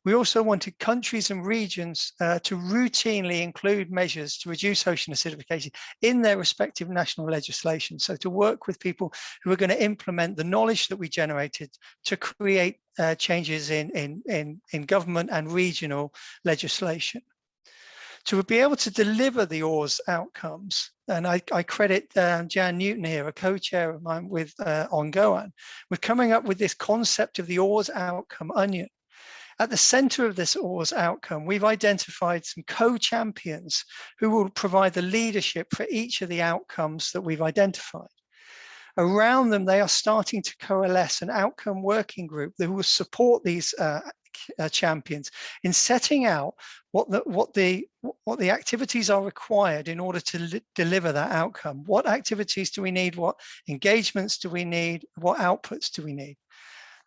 We also wanted countries and regions to routinely include measures to reduce ocean acidification in their respective national legislation. So to work with people who are going to implement the knowledge that we generated to create changes in government and regional legislation. To be able to deliver the OARS outcomes, and I credit Jan Newton here, a co-chair of mine with on GOAN, we're coming up with this concept of the OARS outcome onion. At the center of this OARS outcome, we've identified some co-champions who will provide the leadership for each of the outcomes that we've identified. Around them, they are starting to coalesce an outcome working group that will support these champions in setting out what the activities are required in order to deliver that outcome. What activities do we need? What engagements do we need? What outputs do we need?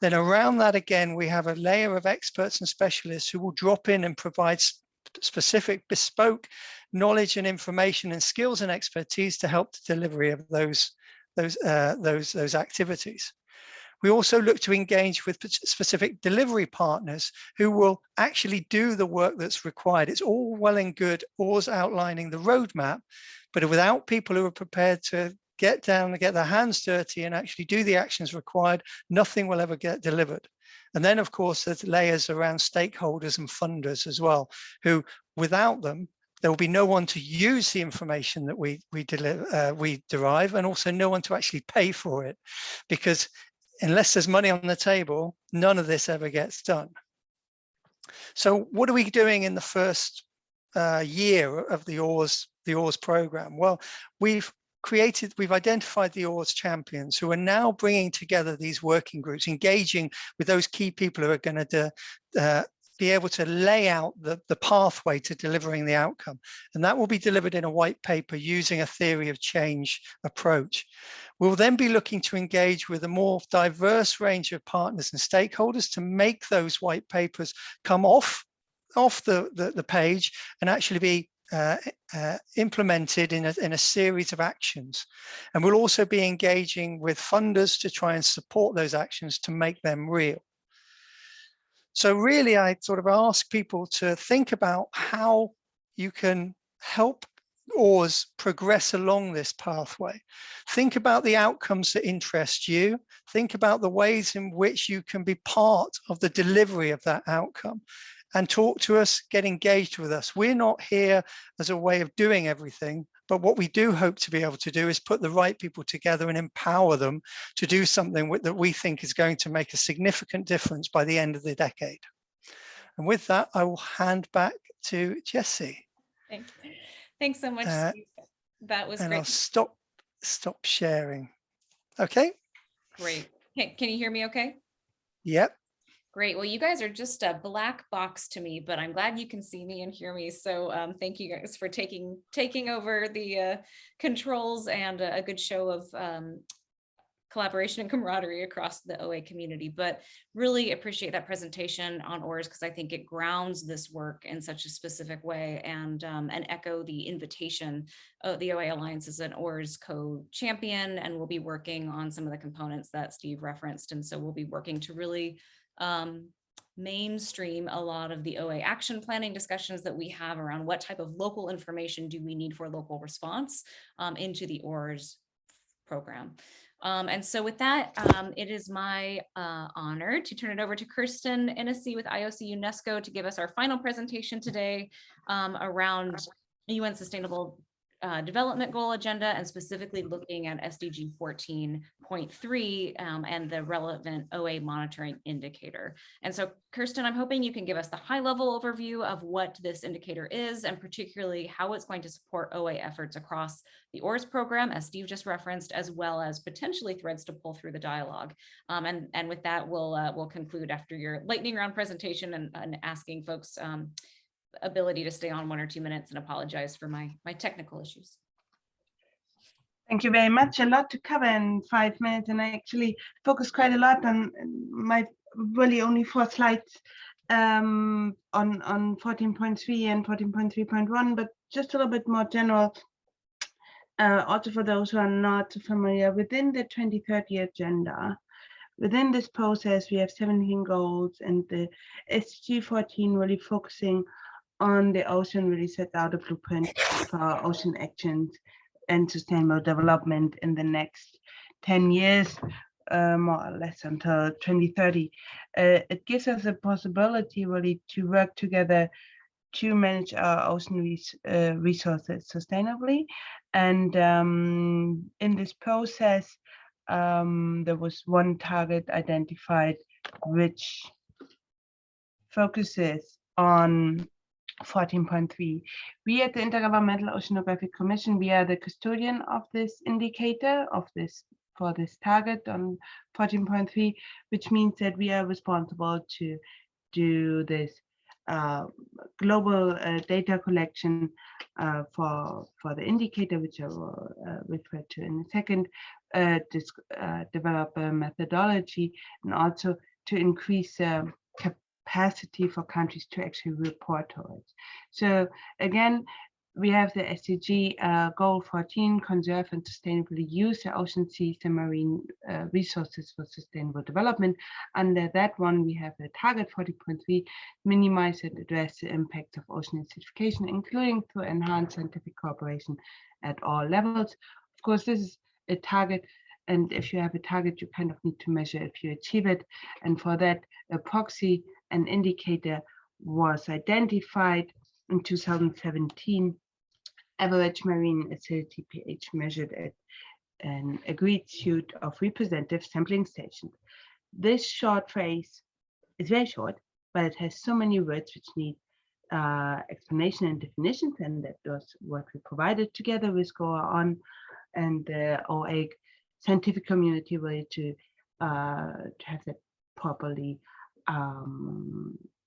Then around that, again, we have a layer of experts and specialists who will drop in and provide specific bespoke knowledge and information and skills and expertise to help the delivery of those activities. We also look to engage with specific delivery partners who will actually do the work that's required. It's all well and good OARS outlining the roadmap, but without people who are prepared to get down and get their hands dirty and actually do the actions required, nothing will ever get delivered. And then, of course, there's layers around stakeholders and funders as well, who without them, there will be no one to use the information that we derive, and also no one to actually pay for it, because unless there's money on the table, none of this ever gets done. So what are we doing in the first year of the OARS program? Well, we've identified the OARS champions who are now bringing together these working groups, engaging with those key people who are going to be able to lay out the pathway to delivering the outcome. And that will be delivered in a white paper using a theory of change approach. We'll then be looking to engage with a more diverse range of partners and stakeholders to make those white papers come off the page and actually be implemented in a series of actions. And we'll also be engaging with funders to try and support those actions to make them real. So really, I sort of ask people to think about how you can help OARS progress along this pathway. Think about the outcomes that interest you. Think about the ways in which you can be part of the delivery of that outcome. And talk to us, get engaged with us. We're not here as a way of doing everything, but what we do hope to be able to do is put the right people together and empower them to do something that we think is going to make a significant difference by the end of the decade. And with that, I will hand back to Jessie. Thanks so much, Steve. That was and great. I'll stop sharing. Okay. Great. Can you hear me okay? Yep. Great. Well, you guys are just a black box to me, but I'm glad you can see me and hear me. So thank you guys for taking over the controls and a good show of collaboration and camaraderie across the OA community. But really appreciate that presentation on OARS, because I think it grounds this work in such a specific way, and echo the invitation. The OA Alliance is an OARS co-champion, and we'll be working on some of the components that Steve referenced. And so we'll be working to really mainstream a lot of the OA action planning discussions that we have around what type of local information do we need for local response into the OARS program. And so with that, it is my honor to turn it over to Kirsten Isensee with IOC UNESCO to give us our final presentation today around UN Sustainable Development Goal agenda, and specifically looking at SDG 14.3 and the relevant OA monitoring indicator. And so Kirsten, I'm hoping you can give us the high level overview of what this indicator is, and particularly how it's going to support OA efforts across the OARS program, as Steve just referenced, as well as potentially threads to pull through the dialogue. And with that, we'll conclude after your lightning round presentation and asking folks ability to stay on 1 or 2 minutes, and apologize for my technical issues. Thank you very much. A lot to cover in 5 minutes, and I actually focused quite a lot on my really only 4 slides on 14.3 and 14.3.1, but just a little bit more general. Also for those who are not familiar, within the 2030 agenda, within this process, we have 17 goals, and the SDG 14 really focusing on the ocean really sets out a blueprint for ocean actions and sustainable development in the next 10 years, more or less until 2030. It gives us a possibility really to work together to manage our ocean resources sustainably. And in this process, there was one target identified which focuses on 14.3. We at the Intergovernmental Oceanographic Commission, we are the custodian of this indicator for this target on 14.3, which means that we are responsible to do this global data collection for the indicator, which I will refer to in a second, develop a methodology, and also to increase capacity for countries to actually report to it. So again, we have the SDG goal 14, conserve and sustainably use the ocean, seas, and marine resources for sustainable development. Under that one, we have the target 40.3, minimize and address the impact of ocean acidification, including through enhanced scientific cooperation at all levels. Of course, this is a target, and if you have a target, you kind of need to measure if you achieve it. And for that, a proxy, an indicator was identified in 2017. Average marine acidity pH measured at an agreed suite of representative sampling stations. This short phrase is very short, but it has so many words which need explanation and definitions, and that was what we provided together with Goa and the OA scientific community way to have that properly,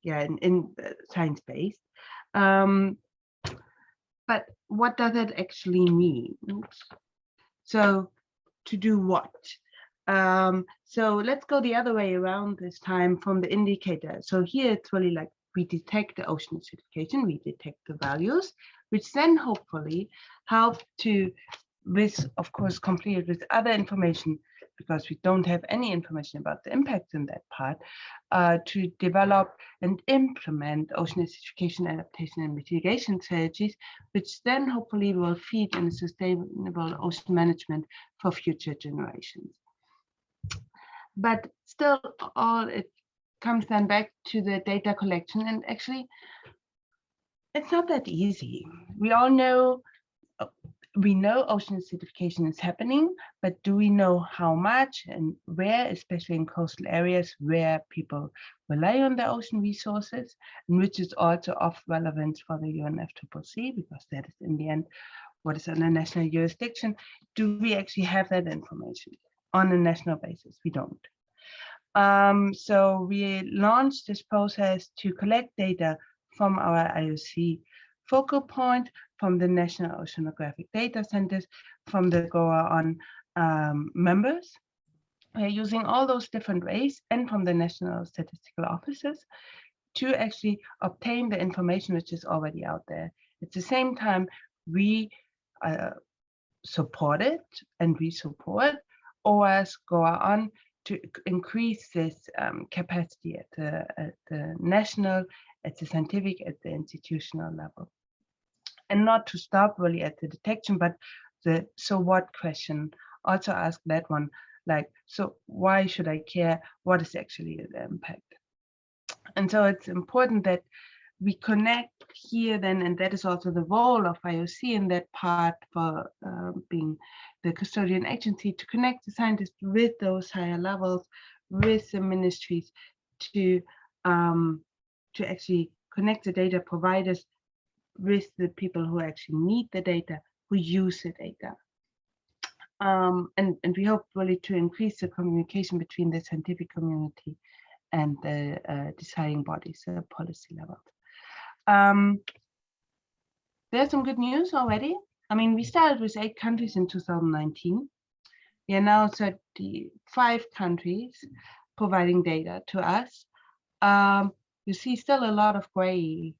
in science-based. But what does it actually mean? So to do what? So let's go the other way around this time from the indicator. So here it's really like we detect the ocean acidification, we detect the values, which then hopefully help to, with of course completed with other information, because we don't have any information about the impacts in that part, to develop and implement ocean acidification adaptation and mitigation strategies, which then hopefully will feed in a sustainable ocean management for future generations. But still, all it comes then back to the data collection, and actually, it's not that easy. We all know. We know ocean acidification is happening, but do we know how much and where, especially in coastal areas where people rely on their ocean resources, and which is also of relevance for the UNFCCC, because that is in the end what is under national jurisdiction. Do we actually have that information on a national basis? We don't. So we launched this process to collect data from our IOC focal point, from the National Oceanographic Data Centers, from the Goa members. We're using all those different ways, and from the National Statistical Offices, to actually obtain the information which is already out there. At the same time, we support it, and we support OAS Goa to increase this capacity at the national, at the scientific, at the institutional level. And not to stop really at the detection, but the so what question, also ask that one, like, so why should I care? What is actually the impact? And so it's important that we connect here then, and that is also the role of IOC in that part for being the custodian agency, to connect the scientists with those higher levels, with the ministries, to actually connect the data providers with the people who actually need the data, who use the data. And we hope really to increase the communication between the scientific community and the deciding bodies, the policy level. There's some good news already. I mean, we started with 8 countries in 2019. We are now 35 countries providing data to us. You see still a lot of gray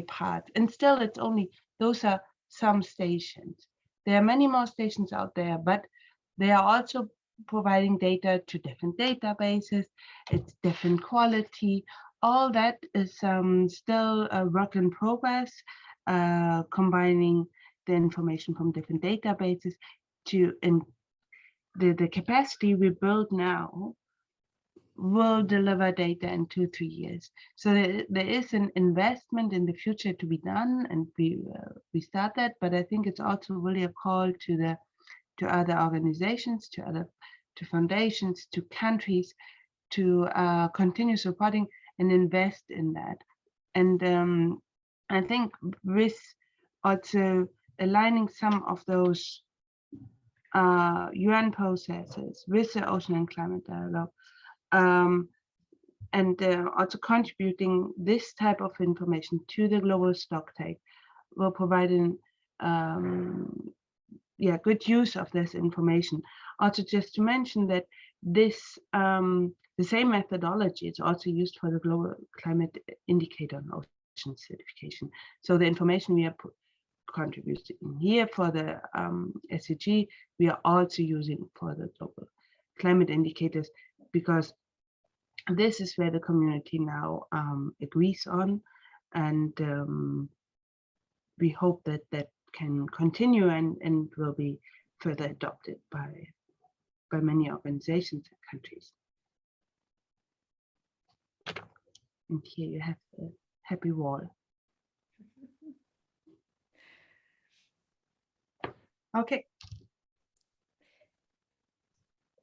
parts, and still it's only, those are some stations. There are many more stations out there, but they are also providing data to different databases. It's different quality. All that is still a work in progress, combining the information from different databases to the capacity we build now will deliver data in 2-3 years. So there is an investment in the future to be done, and we start that. But I think it's also really a call to other organizations, to foundations, to countries to continue supporting and invest in that. And I think with also aligning some of those UN processes with the Ocean and Climate Dialogue, and also contributing this type of information to the global Stocktake will provide an good use of this information. Also, just to mention that this the same methodology is also used for the global climate indicator and ocean certification. So the information we are contributing here for the SCG, we are also using for the global climate indicators, because this is where the community now agrees on, and we hope that that can continue and will be further adopted by many organizations and countries. And here you have the happy wall. Okay.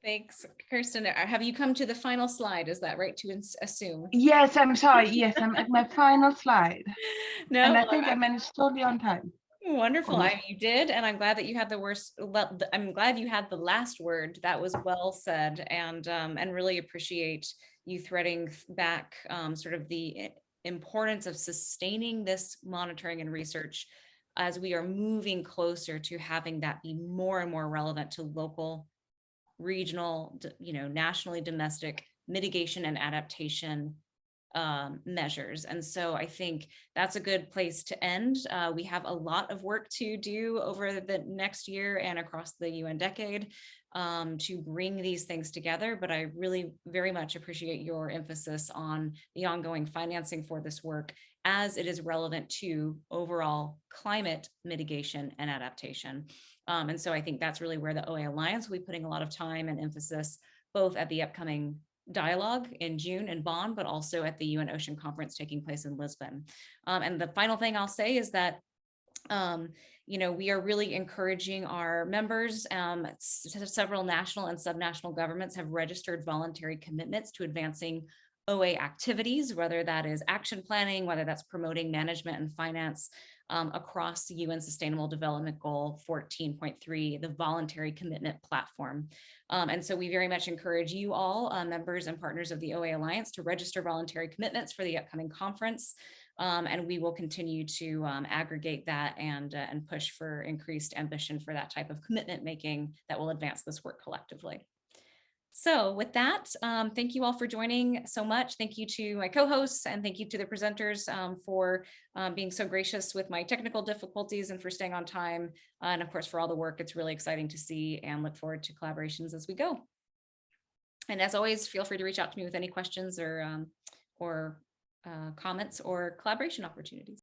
Thanks, Kirsten. Have you come to the final slide? Is that right to assume? Yes, I'm sorry. Yes, I'm at my final slide. No, and I think I managed totally on time. Wonderful. You did, and I'm glad that you had I'm glad you had the last word. That was well said, and really appreciate you threading back sort of the importance of sustaining this monitoring and research as we are moving closer to having that be more and more relevant to local, regional, nationally domestic mitigation and adaptation measures. And so I think that's a good place to end. We have a lot of work to do over the next year and across the UN decade to bring these things together. But I really very much appreciate your emphasis on the ongoing financing for this work as it is relevant to overall climate mitigation and adaptation. And so I think that's really where the OA Alliance will be putting a lot of time and emphasis, both at the upcoming dialogue in June in Bonn, but also at the UN Ocean Conference taking place in Lisbon. And the final thing I'll say is that we are really encouraging our members. Several national and subnational governments have registered voluntary commitments to advancing OA activities, whether that is action planning, whether that's promoting management and finance across the UN Sustainable Development Goal 14.3, the voluntary commitment platform. And so we very much encourage you all, members and partners of the OA Alliance, to register voluntary commitments for the upcoming conference. And we will continue to aggregate that and push for increased ambition for that type of commitment making that will advance this work collectively. So with that, thank you all for joining so much. Thank you to my co-hosts, and thank you to the presenters for being so gracious with my technical difficulties and for staying on time. And of course, for all the work. It's really exciting to see and look forward to collaborations as we go. And as always, feel free to reach out to me with any questions or comments or collaboration opportunities.